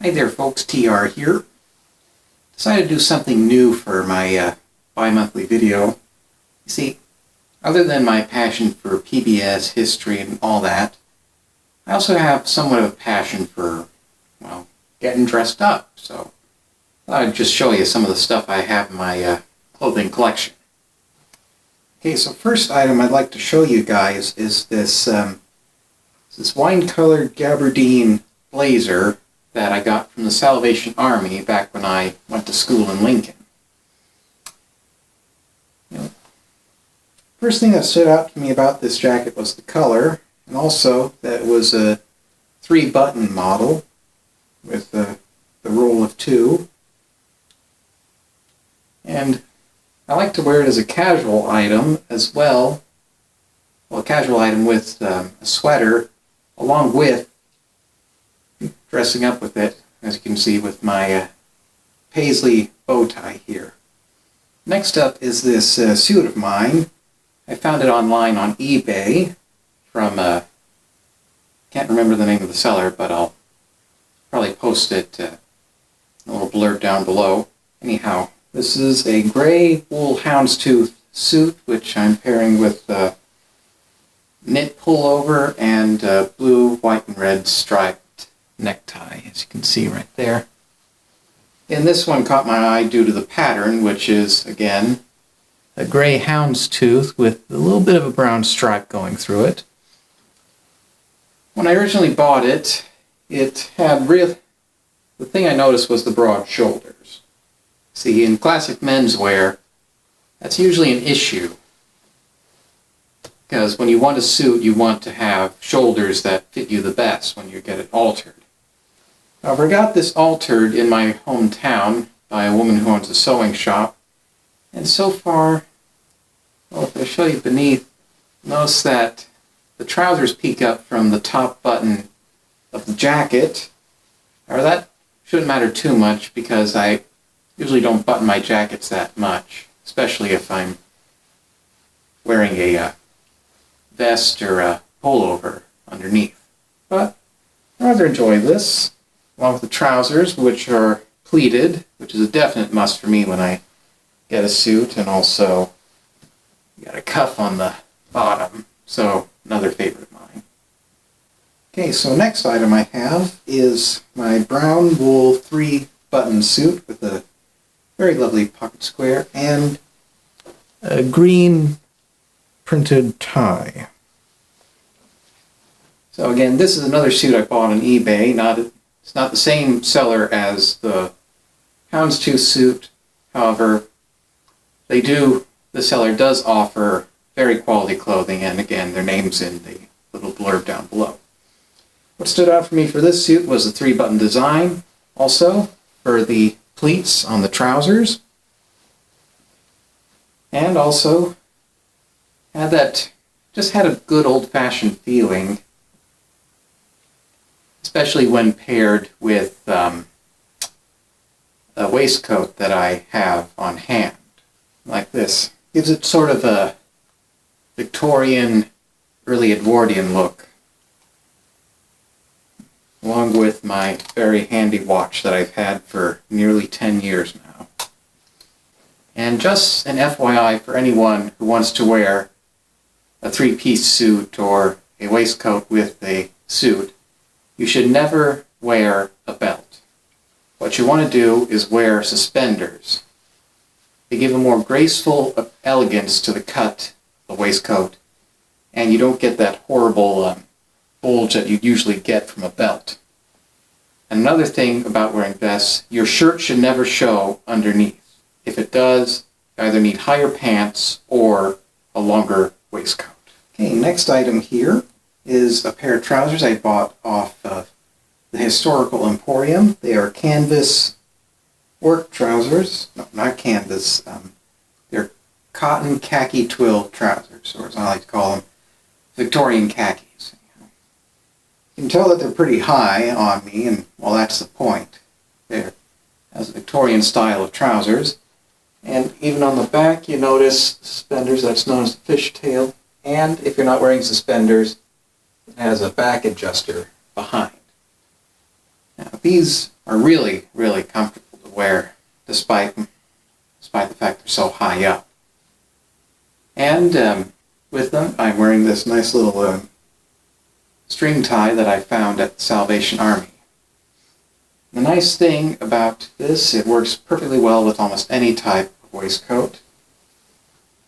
Hi there folks, TR here. Decided to do something new for my bi-monthly video. You see, other than my passion for PBS, history, and all that, I also have somewhat of a passion for, well, getting dressed up. So I thought I'd just show you some of the stuff I have in my clothing collection. Okay, so first item I'd like to show you guys is this wine-colored gabardine blazer that I got from the Salvation Army back when I went to school in Lincoln. First thing that stood out to me about this jacket was the color, and also that it was a 3-button model with the roll of 2. And I like to wear it as a casual item as well. Well, a casual item with a sweater, along with dressing up with it, as you can see with my paisley bow tie here. Next up is this suit of mine. I found it online on eBay from, can't remember the name of the seller, but I'll probably post it a little blurb down below. Anyhow, this is a gray wool houndstooth suit, which I'm pairing with knit pullover and blue, white, and red striped necktie, as you can see right there. And this one caught my eye due to the pattern, which is, again, a gray houndstooth with a little bit of a brown stripe going through it. When I originally bought it, it had the thing I noticed was the broad shoulders. See, in classic menswear, that's usually an issue. Because when you want a suit, you want to have shoulders that fit you the best when you get it altered. However, I got this altered in my hometown by a woman who owns a sewing shop. And so far, well, if I show you beneath, notice that the trousers peek up from the top button of the jacket. Or that shouldn't matter too much because I usually don't button my jackets that much, especially if I'm wearing a vest or a pullover underneath. But I rather enjoy this, along with the trousers, which are pleated, which is a definite must for me when I get a suit, and also got a cuff on the bottom, so another favorite of mine. Okay, so next item I have is my brown wool 3-button suit with a very lovely pocket square and a green printed tie. So again, this is another suit I bought on eBay. It's not the same seller as the houndstooth suit. However, the seller does offer very quality clothing, and again, their name's in the little blurb down below. What stood out for me for this suit was the 3-button design. Also, for the pleats on the trousers. And also, just had a good old-fashioned feeling, especially when paired with a waistcoat that I have on hand, like this. Gives it sort of a Victorian, early Edwardian look, along with my very handy watch that I've had for nearly 10 years now. And just an FYI for anyone who wants to wear a 3-piece suit or a waistcoat with a suit, you should never wear a belt. What you want to do is wear suspenders. They give a more graceful elegance to the cut of the waistcoat, and you don't get that horrible bulge that you usually get from a belt. And another thing about wearing vests, your shirt should never show underneath. If it does, you either need higher pants or a longer waistcoat. Okay, next item here is a pair of trousers I bought off of the Historical Emporium. They are canvas work trousers. No, not canvas. They're cotton khaki twill trousers, or as I like to call them, Victorian khakis. You can tell that they're pretty high on me, and well, that's the point. They're as a Victorian style of trousers. And even on the back, you notice suspenders, that's known as the fishtail. And if you're not wearing suspenders, it has a back adjuster behind. Now, these are are really, really comfortable to wear, despite the fact they're so high up. And with them, I'm wearing this nice little string tie that I found at the Salvation Army. The nice thing about this, it works perfectly well with almost any type of waistcoat.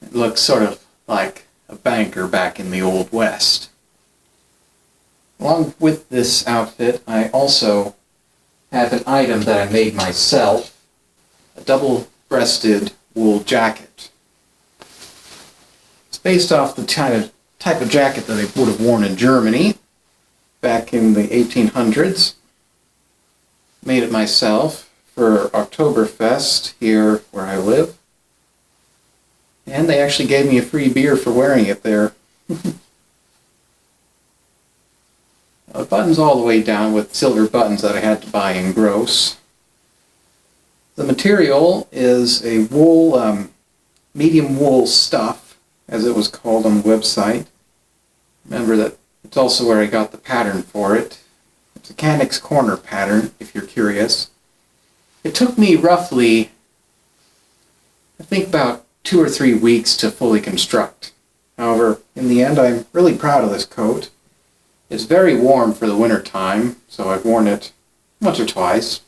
It looks sort of like a banker back in the Old West. Along with this outfit, I also have an item that I made myself, a double-breasted wool jacket. It's based off the type of jacket that I would have worn in Germany back in the 1800s. Made it myself for Oktoberfest here where I live. And they actually gave me a free beer for wearing it there. The button's all the way down with silver buttons that I had to buy in gross. The material is a wool, medium wool stuff, as it was called on the website. Remember that it's also where I got the pattern for it. It's a Canucks Corner pattern, if you're curious. It took me roughly, I think about 2 or 3 weeks to fully construct. However, in the end, I'm really proud of this coat. It's very warm for the winter time, so I've worn it once or twice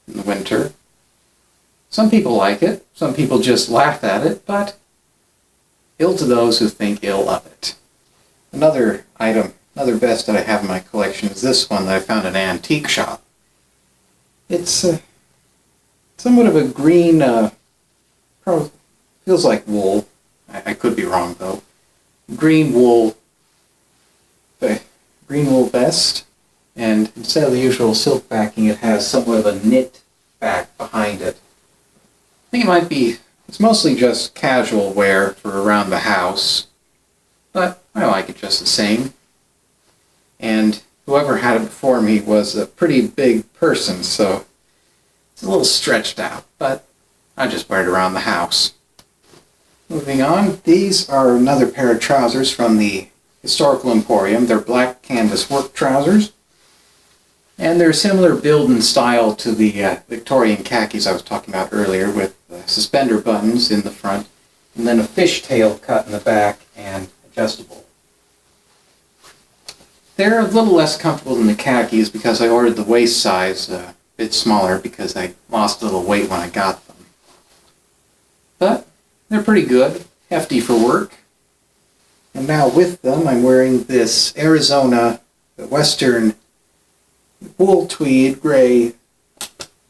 in the winter. Some people like it, some people just laugh at it, but ill to those who think ill of it. Another vest that I have in my collection is this one that I found in an antique shop. It's somewhat of a green, probably feels like wool. I could be wrong though. Green wool vest, and instead of the usual silk backing, it has somewhat of a knit back behind it. I think it might be, it's mostly just casual wear for around the house, but I like it just the same. And whoever had it before me was a pretty big person, so it's a little stretched out, but I just wear it around the house. Moving on, these are another pair of trousers from the Historical Emporium. They're black canvas work trousers, and they're similar build and style to the Victorian khakis I was talking about earlier, with suspender buttons in the front and then a fishtail cut in the back and adjustable. They're a little less comfortable than the khakis because I ordered the waist size a bit smaller because I lost a little weight when I got them. But they're pretty good, hefty for work. And now with them, I'm wearing this Arizona Western wool tweed gray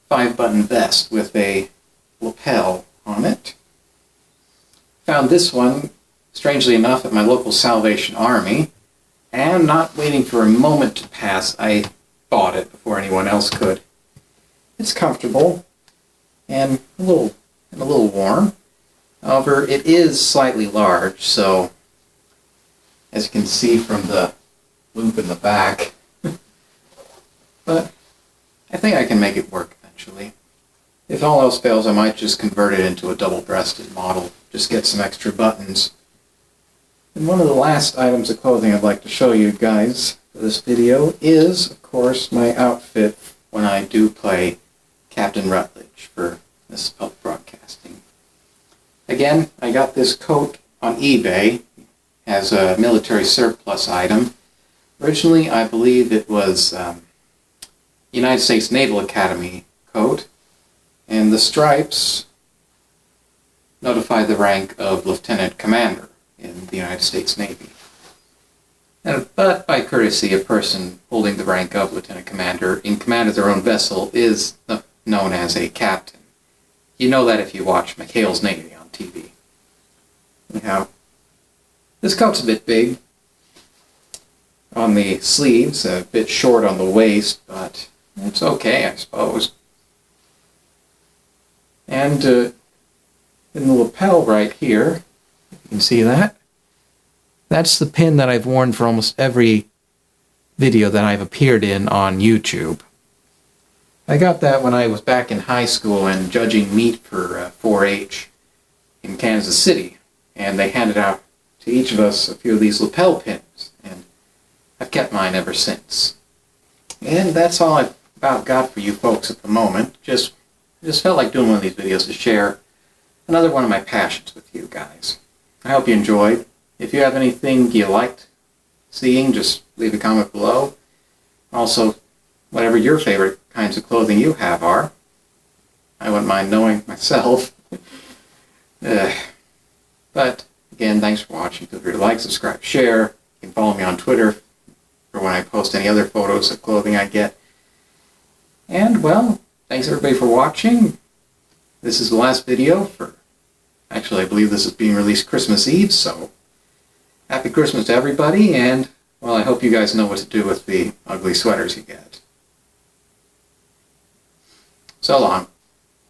5-button vest with a lapel on it. Found this one, strangely enough, at my local Salvation Army, and not waiting for a moment to pass, I bought it before anyone else could. It's comfortable and a little warm. However, it is slightly large, so as you can see from the loop in the back. But I think I can make it work eventually. If all else fails, I might just convert it into a double-breasted model, just get some extra buttons. And one of the last items of clothing I'd like to show you guys for this video is, of course, my outfit when I do play Captain Rutledge for this public broadcasting. Again, I got this coat on eBay as a military surplus item. Originally, I believe it was United States Naval Academy coat, and the stripes notify the rank of Lieutenant Commander in the United States Navy. But by courtesy, a person holding the rank of Lieutenant Commander in command of their own vessel is known as a captain. You know that if you watch McHale's Navy on TV. Anyhow, this coat's a bit big on the sleeves, a bit short on the waist, but it's okay, I suppose. And in the lapel right here, you can see that. That's the pin that I've worn for almost every video that I've appeared in on YouTube. I got that when I was back in high school and judging meat for 4-H in Kansas City, and they handed out to each of us a few of these lapel pins, and I've kept mine ever since. And that's all I've about got for you folks at the moment. Just felt like doing one of these videos to share another one of my passions with you guys. I hope you enjoyed. If you have anything you liked seeing, just leave a comment below. Also, whatever your favorite kinds of clothing you have are. I wouldn't mind knowing myself. But again, thanks for watching. Feel free to like, subscribe, share. You can follow me on Twitter for when I post any other photos of clothing I get. And, well, thanks everybody for watching. This is the last video for, actually I believe this is being released Christmas Eve, so happy Christmas to everybody, and, well, I hope you guys know what to do with the ugly sweaters you get. So long.